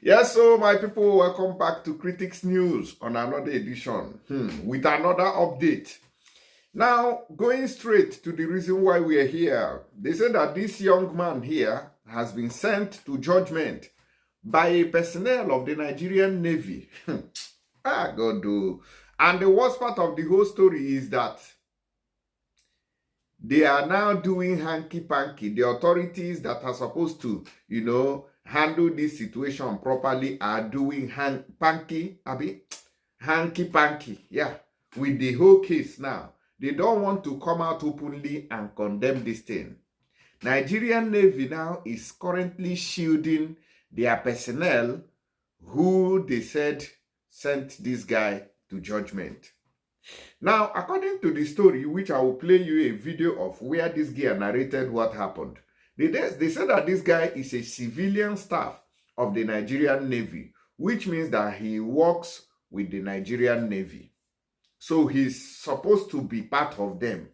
Yes, so my people, welcome back to Critics News on another edition with another update. Now, going straight to the reason why we are here, they say that this young man here has been sent to judgment by a personnel of the Nigerian Navy. God, do. And the worst part of the whole story is that they are now doing hanky-panky. The authorities that are supposed to, handle this situation properly are doing hanky-panky, yeah, with the whole case now. They don't want to come out openly and condemn this thing. Nigerian Navy now is currently shielding their personnel who they said sent this guy to judgment. Now, according to the story, which I will play you a video of where this guy narrated what happened, they said that this guy is a civilian staff of the Nigerian Navy, which means that he works with the Nigerian Navy. So he's supposed to be part of them.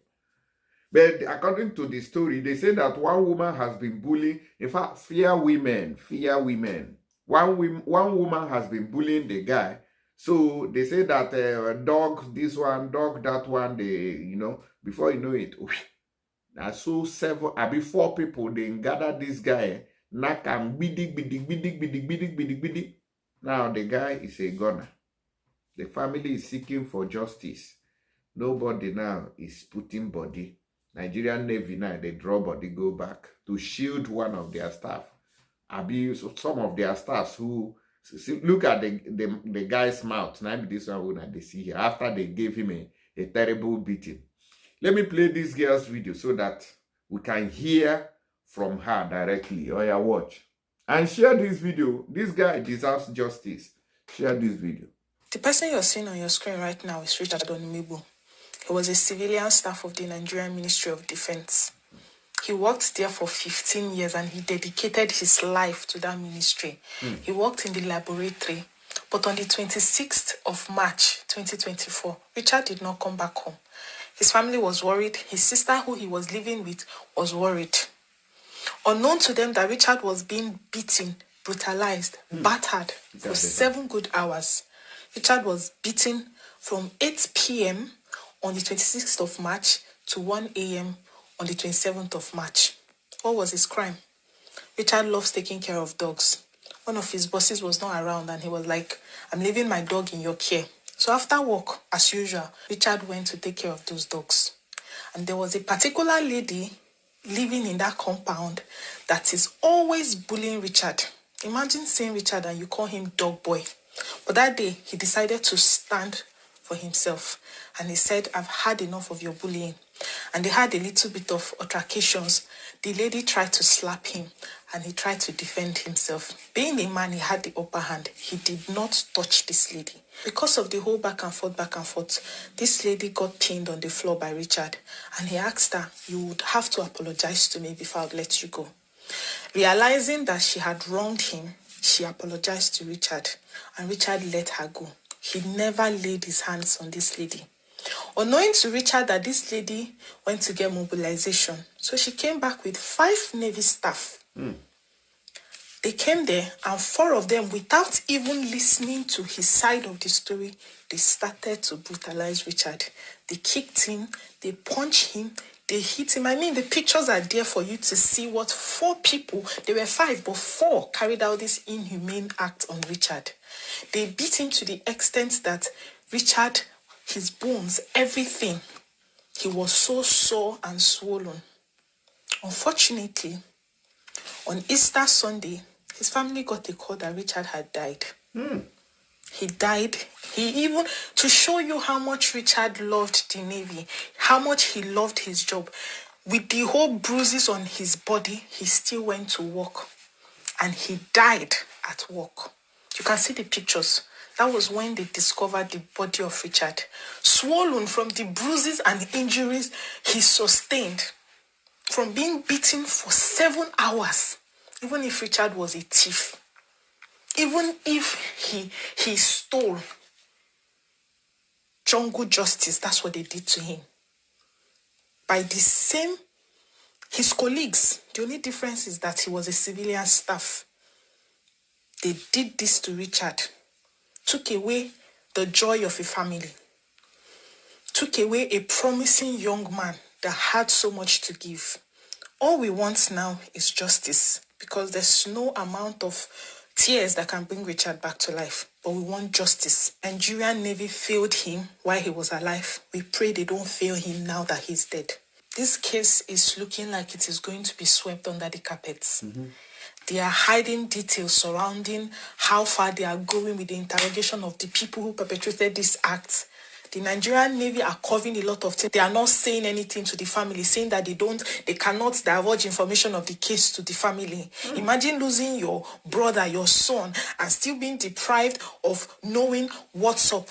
But according to the story, they say that one woman has been bullying, in fact, fear women. One woman has been bullying the guy. So they say that dog this one, dog that one, they, before you know it, now so four people, they gather this guy, knock and bidig. Now the guy is a gunner. The family is seeking for justice. Nobody now is putting body. Nigerian Navy now, they draw body, go back to shield one of their staff. Abuse some of their staffs who look at the guy's mouth. Now this one they see here after they gave him a terrible beating. Let me play this girl's video so that we can hear from her directly. Oh yeah, watch and share this video. This guy deserves justice. Share this video. The person you're seeing on your screen right now is Richard Onimibu. He was a civilian staff of the Nigerian Ministry of Defense. He worked there for 15 years and he dedicated his life to that ministry. He worked in the laboratory. But on the 26th of March, 2024, Richard did not come back home. His family was worried. His sister, who he was living with, was worried. Unknown to them that Richard was being beaten, brutalized, battered for 7 good hours. Richard was beaten from 8 p.m. on the 26th of March to 1 a.m. on the 27th of March. What was his crime? Richard loves taking care of dogs. One of his bosses was not around and he was like, I'm leaving my dog in your care. So after work, as usual, Richard went to take care of those dogs. And there was a particular lady living in that compound that is always bullying Richard. Imagine seeing Richard and you call him dog boy. But that day, he decided to stand for himself. And he said, I've had enough of your bullying. And they had a little bit of altercations. The lady tried to slap him and he tried to defend himself. Being a man, he had the upper hand. He did not touch this lady. Because of the whole back and forth, this lady got pinned on the floor by Richard. And he asked her, you would have to apologize to me before I'd let you go. Realizing that she had wronged him, she apologized to Richard. And Richard let her go. He never laid his hands on this lady. Unknowing to Richard that this lady went to get mobilization. So she came back with 5 Navy staff. They came there and 4 of them, without even listening to his side of the story, they started to brutalize Richard. They kicked him, they punched him, they hit him. I mean, the pictures are there for you to see what 4 people, there were 5, but 4 carried out this inhumane act on Richard. They beat him to the extent that Richard, his bones, everything, he was so sore and swollen. Unfortunately, on Easter Sunday, his family got a call that Richard had died. He died. He even, to show you how much Richard loved the Navy, how much he loved his job, with the whole bruises on his body, he still went to work. And he died at work. You can see the pictures. That was when they discovered the body of Richard, swollen from the bruises and injuries he sustained from being beaten for 7 hours. Even if Richard was a thief, even if he stole jungle justice, that's what they did to him. By the same, his colleagues, the only difference is that he was a civilian staff. They did this to Richard, took away the joy of a family, took away a promising young man that had so much to give. All we want now is justice, because there's no amount of tears that can bring Richard back to life. But we want justice. Nigerian Navy failed him while he was alive. We pray they don't fail him now that he's dead. This case is looking like it is going to be swept under the carpets. They are hiding details surrounding how far they are going with the interrogation of the people who perpetrated this act. The Nigerian Navy are covering a lot of things. They are not saying anything to the family, saying that they cannot divulge information of the case to the family. Imagine losing your brother, your son, and still being deprived of knowing what's up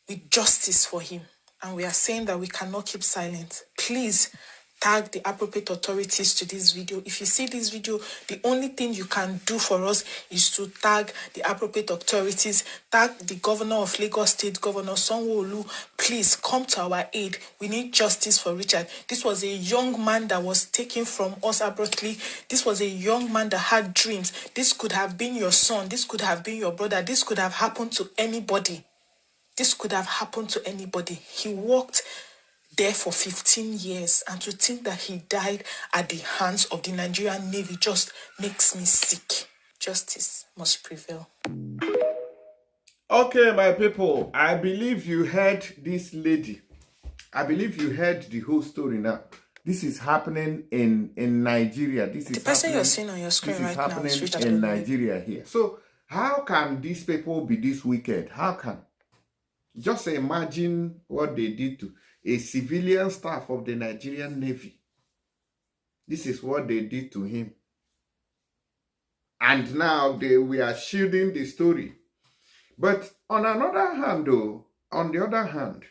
with justice for him. And we are saying that we cannot keep silent. Please tag the appropriate authorities to this video. If you see this video, the only thing you can do for us is to tag the appropriate authorities, tag the governor of Lagos State, Governor Sanwo-Olu. Please come to our aid. We need justice for Richard. This was a young man that was taken from us abruptly. This was a young man that had dreams. This could have been your son. This could have been your brother. This could have happened to anybody. This could have happened to anybody. He worked there for 15 years, and to think that he died at the hands of the Nigerian Navy just makes me sick. Justice must prevail. Okay, my people, I believe you heard this lady. I believe you heard the whole story now. This is happening in Nigeria. This is the person you're seeing on your screen right now is happening in Nigeria here. So how can these people be this wicked? How can? Just imagine what they did to a civilian staff of the Nigerian Navy. This is what they did to him. And now we are shielding the story. But on another hand, though, on the other hand,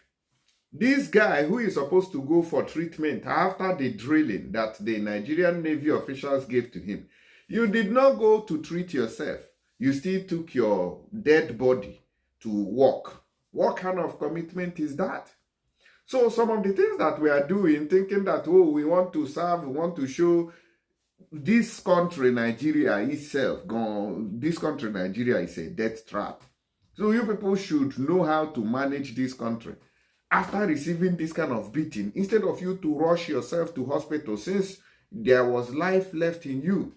this guy who is supposed to go for treatment after the drilling that the Nigerian Navy officials gave to him, you did not go to treat yourself. You still took your dead body to work. What kind of commitment is that? So some of the things that we are doing, thinking that, oh, we want to serve, we want to show this country, Nigeria itself, this country, Nigeria, is a death trap. So you people should know how to manage this country. After receiving this kind of beating, instead of you to rush yourself to hospital, since there was life left in you,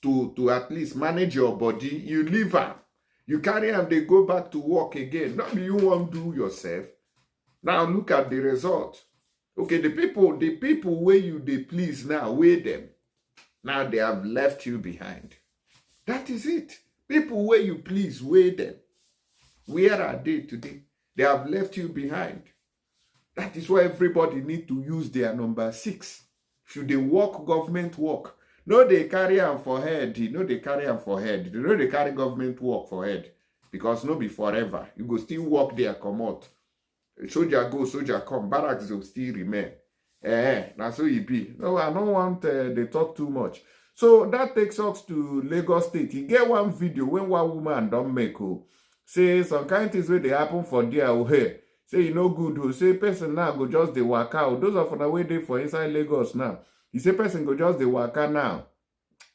to at least manage your body, you leave her. You carry and they go back to work again. Not do you want to do yourself. Now look at the result. Okay, the people where you they please now, weigh them. Now they have left you behind. That is it. People where you please, weigh them. Where are they today? They have left you behind. That is why everybody need to use their number 6. If they work, government work. No, they carry them for head. No, they carry them for head. You know they carry government work for head. Because no be forever. You go still work there, come out. Soldier go, soldier come. Barracks will still remain. That's how it be. No, I don't want they talk too much. So that takes us to Lagos State. You get one video when one woman don't make say some kind of things where they happen for there or here. Say you know good who say person now go just the work out. Those are for the way they for inside Lagos now. You say person go just the work out now.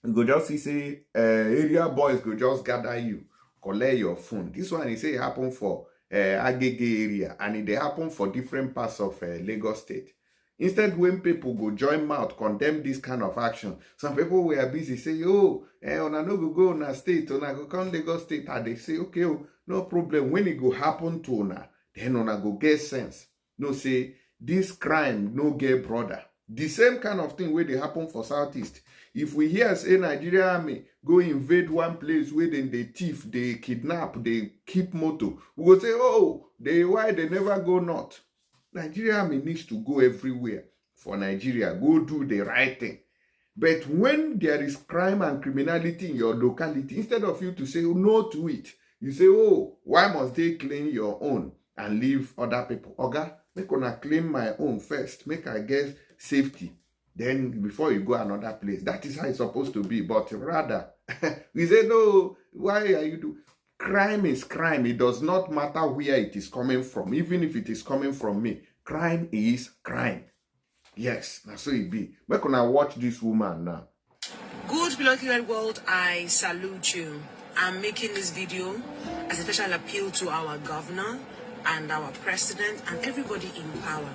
You go just see say area boys go just gather you, collect your phone. This one he say it happen for Agege area, and it happen for different parts of Lagos State. Instead, when people go join mouth, condemn this kind of action, some people were busy say, oh, una no go una state, una go come Lagos State, and they say, okay, oh, no problem. When it go happen to una, then una go get sense. No say, this crime no get brother. The same kind of thing where they happen for Southeast. If we hear say Nigerian army go invade one place where then they thief, they kidnap, they keep motor, we go say, oh, why they never go north? Nigerian army needs to go everywhere for Nigeria, go do the right thing. But when there is crime and criminality in your locality, instead of you to say no to it, you say, oh, why must they claim your own and leave other people? Oga, make una claim my own first, make I get safety. Then before you go another place. That is how it's supposed to be. But rather, we say, no, why are you doing? Crime is crime. It does not matter where it is coming from. Even if it is coming from me. Crime is crime. Yes, that's so it be. We're gonna watch this woman now. Good beloved world, I salute you. I'm making this video as a special appeal to our governor and our president and everybody in power.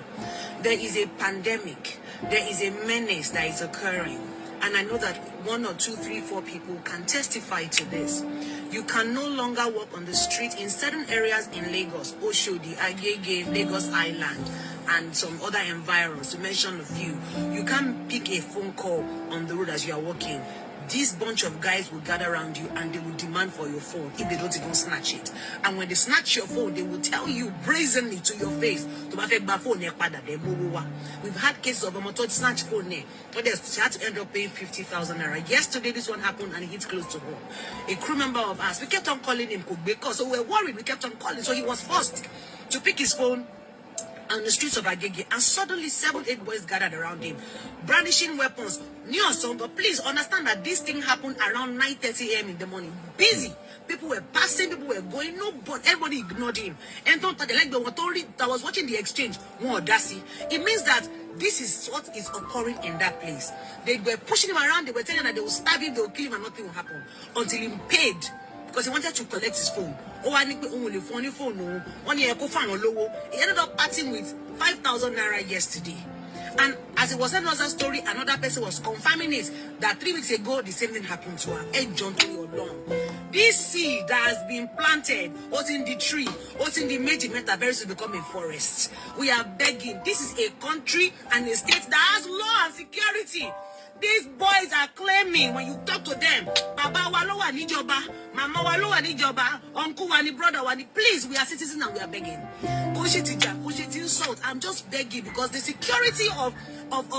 There is a pandemic. There is a menace that is occurring. And I know that 1 or 2, 3, 4 people can testify to this. You can no longer walk on the street in certain areas in Lagos, Oshodi, Agege, Lagos Island, and some other environs, to mention a few. You can't pick a phone call on the road as you are walking. This bunch of guys will gather around you and they will demand for your phone if they don't even snatch it. And when they snatch your phone, they will tell you brazenly to your face, we've had cases of a motor snatch phone, but they had to end up paying 50,000 naira. Yesterday, this one happened and it hit close to home. A crew member of ours, we kept on calling him because so we were worried, we kept on calling. So he was forced to pick his phone on the streets of Agege, and suddenly 7, 8 boys gathered around him, brandishing weapons. Near some, but please understand that this thing happened around 9:30 a.m. in the morning. Busy. People were passing, people were going, no, but everybody ignored him. And don't like the authority that was watching the exchange. It means that this is what is occurring in that place. They were pushing him around, they were telling him that they will stab him, they will kill him, and nothing will happen until he paid. Because he wanted to collect his phone. I need only phone. 1 year, he ended up parting with 5,000 naira yesterday. And as it was another story, another person was confirming it that 3 weeks ago the same thing happened to her. This seed that has been planted, what's in the tree, what's in the meta very soon become a forest. We are begging. This is a country and a state that has law and security. These boys are claiming, when you talk to them, Baba Walowa Nijoba, Mama Walowa Nijoba, Uncle Wani, Brother Wani, please, we are citizens and we are begging. Push it insult. I'm just begging because the security of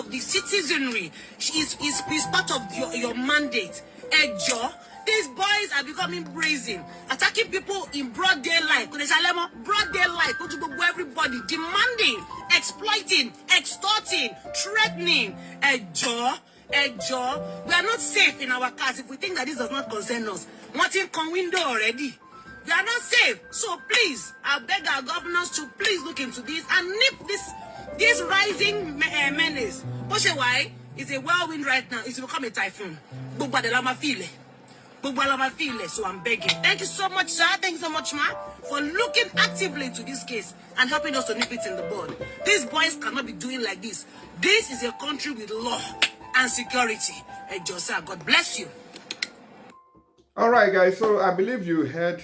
the citizenry is part of your mandate. Ejo, these boys are becoming brazen, attacking people in broad daylight. Broad daylight, go to everybody, demanding, exploiting, extorting, threatening. Ejo, we are not safe in our cars if we think that this does not concern us. Wanting con window already. We are not safe. So please, I beg our governors to please look into this and nip this rising menace. Why? It's a whirlwind right now. It's become a typhoon. So I'm begging. Thank you so much, sir. Thank you so much, ma, for looking actively into this case and helping us to nip it in the bud. These boys cannot be doing like this. This is a country with law and security. Hey, Josiah, God bless you. All right, guys. So I believe you heard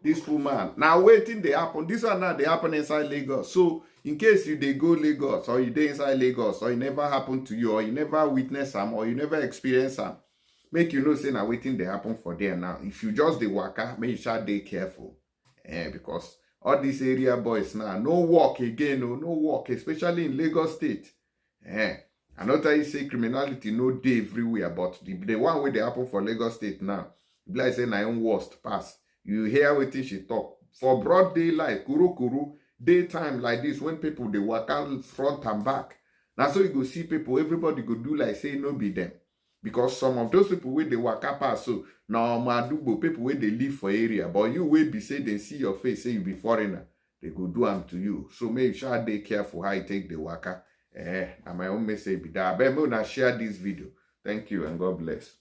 this woman. Now waiting they happen. This one now they happen inside Lagos. So in case they go Lagos or you dey inside Lagos or it never happened to you or you never witness them or you never experience them, make you know say now waiting they happen for there now. If you just the waka, make sure they careful. Because all these area boys now, no walk again, no walk, especially in Lagos State. I know that you say criminality no day everywhere, but the one way they happen for Lagos State now, like say my own worst pass. You hear what she talk. For broad daylight, kuru, daytime like this, when people they walk out front and back. Now so you go see people, everybody go do like say no be them. Because some of those people where they walk up pass, so now madubo people where they live for area, but you will be say they see your face, say you be foreigner, they go do them to you. So make sure they careful how you take the waka. And my own message be that. I better share this video. Thank you and God bless.